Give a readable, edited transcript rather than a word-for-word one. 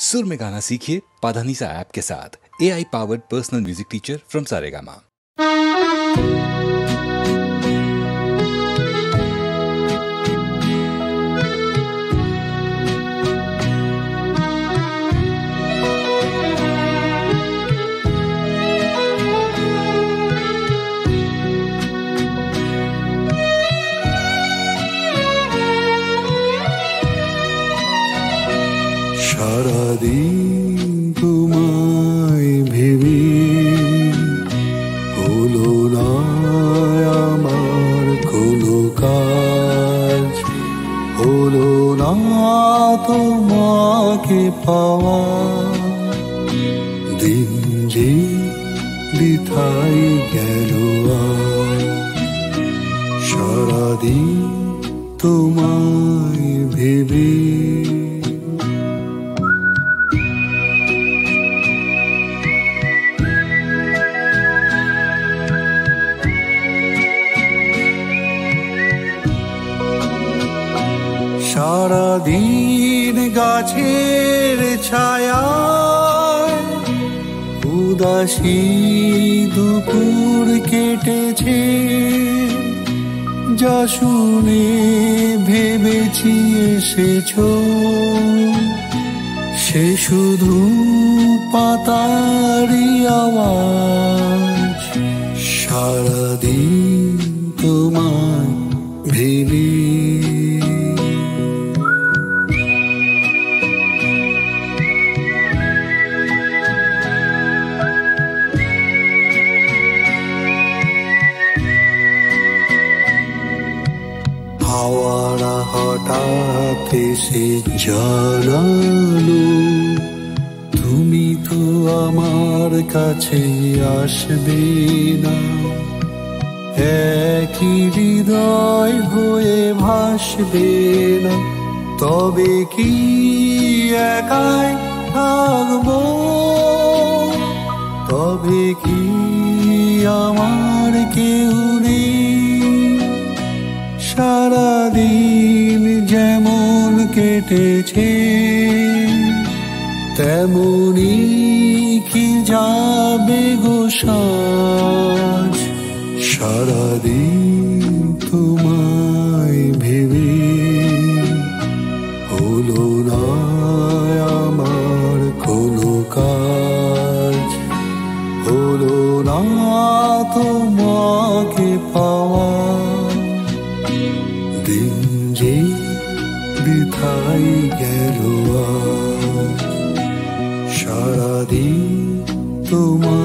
सुर में गाना सीखिए पाधानीसा ऐप के साथ। AI powered personal music teacher from Saregama. সারাদিন তোমায় ভেবে হলো না আমার কোনো কাজ, হলো না তোমাকে পাওয়া। দিন যে বৃথাই গেল সারাদিন তোমায় ভেবে। সারাদিন গাছের ছায়ায় উদাসী দুপুর কেটেছে, যা শুনে ভেবেছি এসেছো সে শুধু পাতারি আওয়াজ। সারাদিন তোমায় ভেবে হাওয়ারা হঠাৎ এসে জানালো তুমি তো আমার কাছে আসবে না। একই হৃদয় হয়ে ভাসবে না, তবে কি একাই থাকবো? তবে কি আমার কেউ নেই? সারাদিন যেমন কেটেছে তেমনি কি যাবে গো সাজ। সারাদিন তোমায় ভেবে হলো না আমার কোনো কাজ, হলো না তোমাকে পাওয়া। দিন যে বৃথাই গেল সারাদিন তোমার